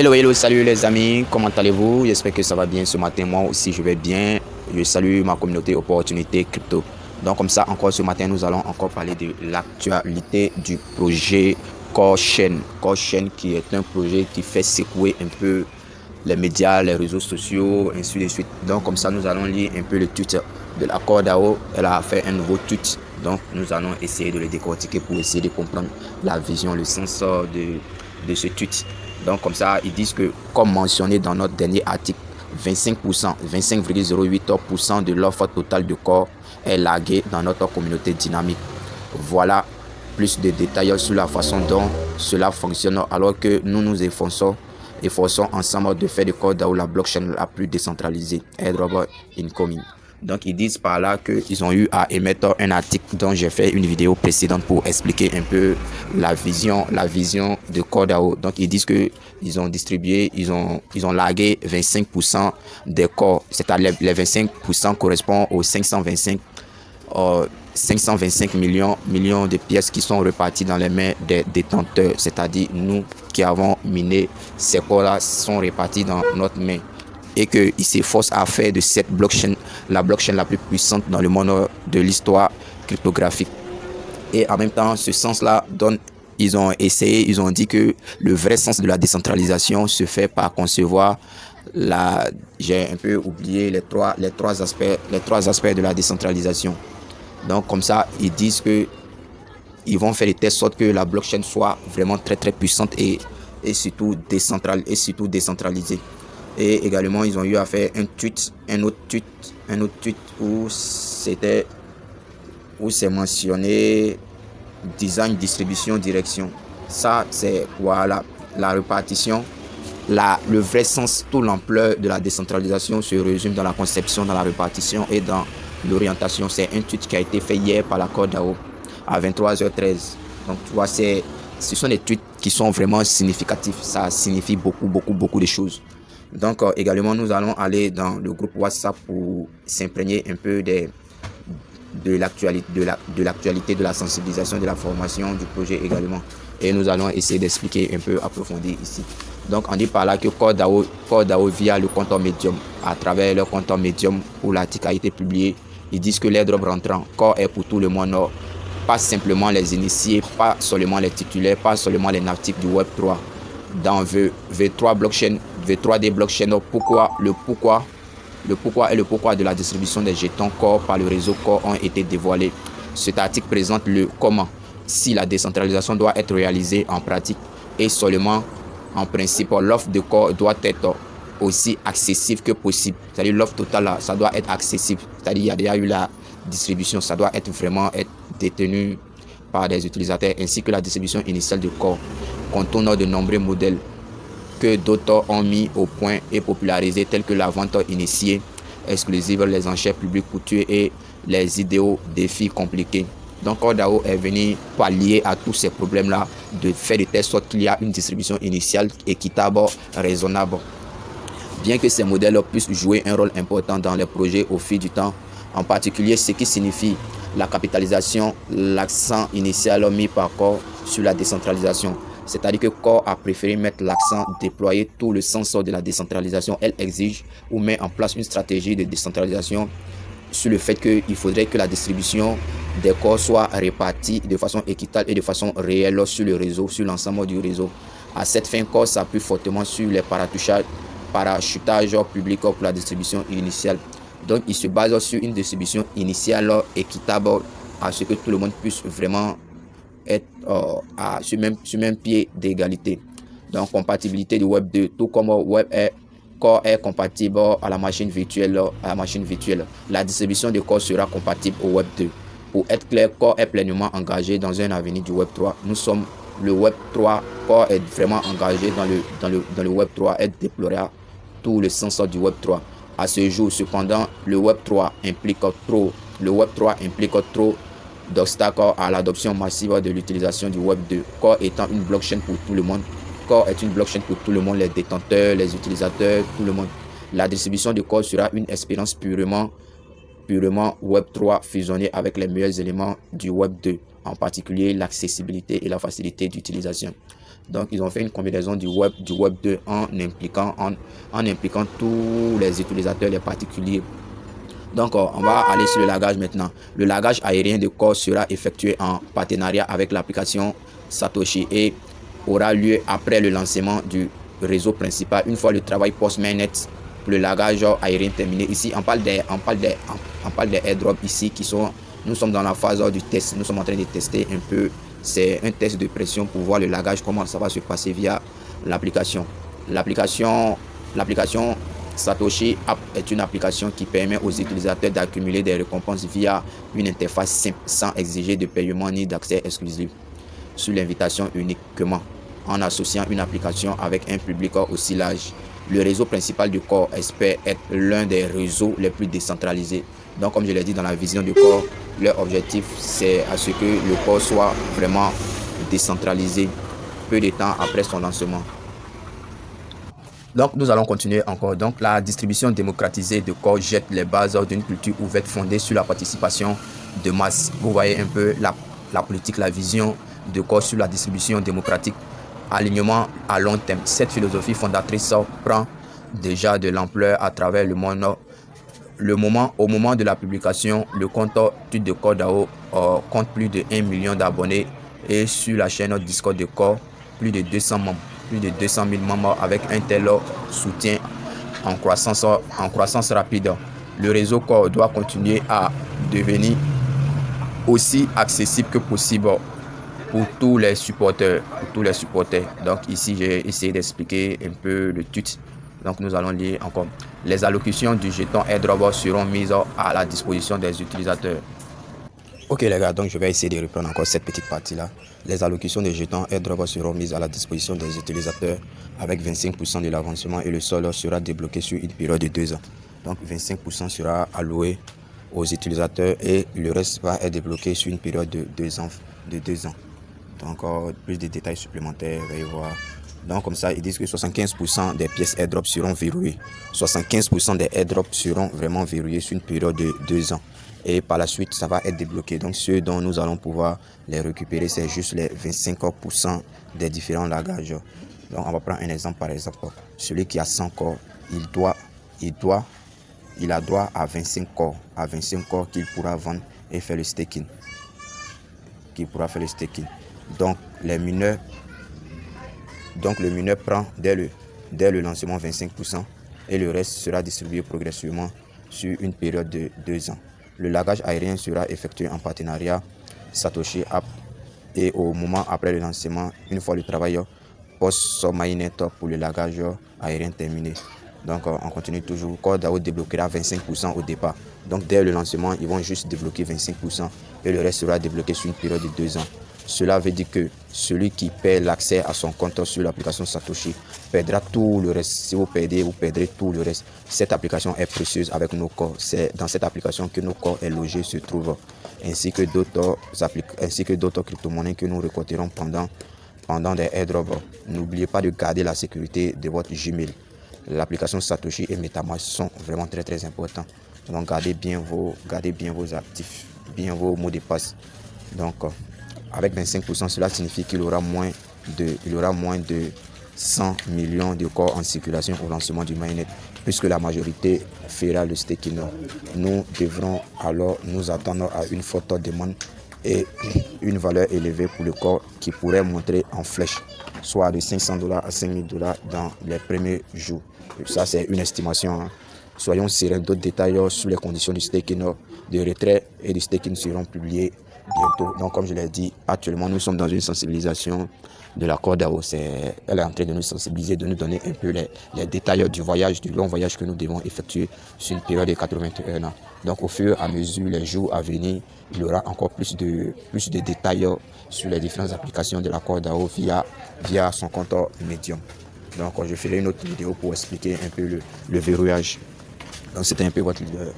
Hello, salut les amis, comment allez-vous? J'espère que ça va bien ce matin. Moi aussi, je vais bien. Je salue ma communauté Opportunité Crypto. Donc, comme ça, encore ce matin, nous allons encore parler de l'actualité du projet CoreChain. CoreChain qui est un projet qui fait secouer un peu les médias, les réseaux sociaux, ainsi de suite. Donc, comme ça, nous allons lire un peu le tweet de la CoreDAO. Elle a fait un nouveau tweet. Donc, nous allons essayer de le décortiquer pour essayer de comprendre la vision, le sens de ce tweet. Donc, comme ça, ils disent que, comme mentionné dans notre dernier article, 25,08% de l'offre totale de corps est laguée dans notre communauté dynamique. Voilà plus de détails sur la façon dont cela fonctionne, alors que nous nous efforçons ensemble de faire de CoreDAO la blockchain la plus décentralisée. Airdrop incoming. Donc, ils disent par là qu'ils ont eu à émettre un article dont j'ai fait une vidéo précédente pour expliquer un peu la vision de CoreDAO. Donc, ils disent qu'ils ont distribué, ils ont lagué 25% des corps. C'est-à-dire les 25% correspondent aux 525 millions de pièces qui sont reparties dans les mains des détenteurs. C'est-à-dire nous qui avons miné ces corps-là sont répartis dans notre main. Et qu'ils s'efforcent à faire de cette blockchain la blockchain la plus puissante dans le monde de l'histoire cryptographique. Et en même temps, ce sens-là ils ont dit que le vrai sens de la décentralisation se fait par concevoir j'ai un peu oublié les trois aspects de la décentralisation. Donc comme ça, ils disent que ils vont faire de telle sorte que la blockchain soit vraiment très très puissante et surtout décentralisée. Et également, ils ont eu à faire un autre tweet où c'est mentionné design, distribution, direction. Ça, c'est voilà la répartition. Le vrai sens, toute l'ampleur de la décentralisation se résume dans la conception, dans la répartition et dans l'orientation. C'est un tweet qui a été fait hier par la CoreDAO à 23h13. Donc, tu vois, ce sont des tweets qui sont vraiment significatifs. Ça signifie beaucoup de choses. Donc, également, nous allons aller dans le groupe WhatsApp pour s'imprégner un peu de l'actualité, de la sensibilisation, de la formation du projet également. Et nous allons essayer d'expliquer un peu approfondi ici. Donc, on dit par là que CoreDAO via le compte Medium, à travers leur compte Medium où l'article a été publié, ils disent que l'airdrop rentrant, Core est pour tout le monde, pas simplement les initiés, pas seulement les titulaires, pas seulement les natifs du Web3. Dans V3 blockchain, V3D blockchain, le pourquoi de la distribution des jetons Core par le réseau Core ont été dévoilés. Cet article présente le comment, si la décentralisation doit être réalisée en pratique et seulement en principe, l'offre de Core doit être aussi accessible que possible. C'est-à-dire l'offre totale, là, ça doit être accessible. C'est-à-dire il y a déjà eu la distribution, ça doit être vraiment détenu par des utilisateurs, ainsi que la distribution initiale de Core contourne de nombreux modèles que d'autres ont mis au point et popularisés, tels que la vente initiée exclusive, les enchères publiques coûteuses et les idéaux défis compliqués. Donc CoreDAO est venu pallier à tous ces problèmes-là, de faire de telle sorte qu'il y a une distribution initiale équitable, raisonnable. Bien que ces modèles puissent jouer un rôle important dans les projets au fil du temps, en particulier ce qui signifie la capitalisation, l'accent initial mis par Core sur la décentralisation. C'est-à-dire que Core a préféré mettre l'accent, déployer tout le sens de la décentralisation. Elle exige ou met en place une stratégie de décentralisation sur le fait qu'il faudrait que la distribution des corps soit répartie de façon équitable et de façon réelle sur le réseau, sur l'ensemble du réseau. À cette fin, Core s'appuie fortement sur les parachutages publics pour la distribution initiale. Donc, il se base sur une distribution initiale équitable à ce que tout le monde puisse vraiment être sur même pied d'égalité. Donc, compatibilité du Web 2, tout comme Core est compatible à la machine virtuelle. La distribution de Core sera compatible au Web 2. Pour être clair, Core est pleinement engagé dans un avenir du Web 3. Nous sommes le Web 3. Core est vraiment engagé dans le Web 3 et déplorera tout le sens du Web 3. À ce jour, cependant, le Web 3 implique trop d'obstacles à l'adoption massive de l'utilisation du Web 2. Core étant une blockchain pour tout le monde. Core est une blockchain pour tout le monde, les détenteurs, les utilisateurs, tout le monde. La distribution de Core sera une expérience purement Web3 fusionnée avec les meilleurs éléments du Web 2, en particulier l'accessibilité et la facilité d'utilisation. Donc, ils ont fait une combinaison du web 2 en impliquant tous les utilisateurs, les particuliers. Donc, on va aller sur le lagage maintenant. Le lagage aérien de corps sera effectué en partenariat avec l'application Satoshi et aura lieu après le lancement du réseau principal. Une fois le travail post-mainnet pour le lagage aérien terminé. Ici, on parle des airdrops ici qui sont... Nous sommes dans la phase du test. Nous sommes en train de tester un peu. C'est un test de pression pour voir le lagage, comment ça va se passer via l'application. L'application Satoshi App est une application qui permet aux utilisateurs d'accumuler des récompenses via une interface simple sans exiger de paiement ni d'accès exclusif sur l'invitation uniquement en associant une application avec un public aussi large. Le réseau principal du corps espère être l'un des réseaux les plus décentralisés. Donc, comme je l'ai dit dans la vision du corps, leur objectif, c'est à ce que le corps soit vraiment décentralisé peu de temps après son lancement. Donc, nous allons continuer encore. Donc, la distribution démocratisée de corps jette les bases d'une culture ouverte fondée sur la participation de masse. Vous voyez un peu la politique, la vision de corps sur la distribution démocratique. Alignement à long terme. Cette philosophie fondatrice prend déjà de l'ampleur à travers le monde. Au moment de la publication, le compte de CoreDAO compte plus de 1 million d'abonnés et sur la chaîne Discord de Core, plus de 200 membres, plus de 200 000 membres avec un tel soutien en croissance rapide. Le réseau Core doit continuer à devenir aussi accessible que possible pour tous les supporters. Donc ici, j'ai essayé d'expliquer un peu le tout. Donc nous allons lire encore. Les allocutions du jeton airdrop seront mises à la disposition des utilisateurs. Ok les gars, donc je vais essayer de reprendre encore cette petite partie-là. Les allocutions des jetons airdrop seront mises à la disposition des utilisateurs avec 25% de l'avancement et le solde sera débloqué sur une période de 2 ans. Donc 25% sera alloué aux utilisateurs et le reste va être débloqué sur une période de 2 ans. Donc encore plus de détails supplémentaires, vous allez voir. Donc comme ça, ils disent que 75% des pièces airdrop seront verrouillées. 75% des airdrops seront vraiment verrouillés sur une période de 2 ans. Et par la suite, ça va être débloqué. Donc ceux dont nous allons pouvoir les récupérer, c'est juste les 25% des différents lagages. Donc on va prendre un exemple par exemple. Celui qui a 100 corps, il a droit à 25 corps. À 25 corps qu'il pourra vendre et faire le staking. Donc le mineur prend dès le lancement 25% et le reste sera distribué progressivement sur une période de 2 ans. Le lagage aérien sera effectué en partenariat Satoshi App et au moment après le lancement, une fois le travail post-mainnet pour le lagage aérien terminé. Donc on continue toujours. CoreDAO débloquera 25% au départ. Donc dès le lancement, ils vont juste débloquer 25% et le reste sera débloqué sur une période de 2 ans. Cela veut dire que celui qui perd l'accès à son compte sur l'application Satoshi perdra tout le reste. Si vous perdez, vous perdrez tout le reste. Cette application est précieuse avec nos corps. C'est dans cette application que nos corps est logé se trouvent, ainsi que d'autres crypto-monnaies que nous récolterons pendant des airdrops. N'oubliez pas de garder la sécurité de votre Gmail. L'application Satoshi et MetaMask sont vraiment très importants. Donc gardez bien vos actifs, bien vos mots de passe. Donc avec 25%, cela signifie qu'il aura moins de 100 millions de corps en circulation au lancement du mainnet, puisque la majorité fera le staking. Nous devrons alors nous attendre à une forte demande et une valeur élevée pour le corps qui pourrait monter en flèche, soit de $500 à $5000 dans les premiers jours. Ça, c'est une estimation. Soyons sereins, d'autres détails sur les conditions du staking, de retrait et du staking seront publiés bientôt. Donc, comme je l'ai dit, actuellement, nous sommes dans une sensibilisation de la CoreDAO. Elle est en train de nous sensibiliser, de nous donner un peu les détails du long voyage que nous devons effectuer sur une période de 81 ans. Donc, au fur et à mesure, les jours à venir, il y aura encore plus de détails sur les différentes applications de la CoreDAO via son compte Medium. Donc, je ferai une autre vidéo pour expliquer un peu le verrouillage. Donc, c'était un peu votre leader.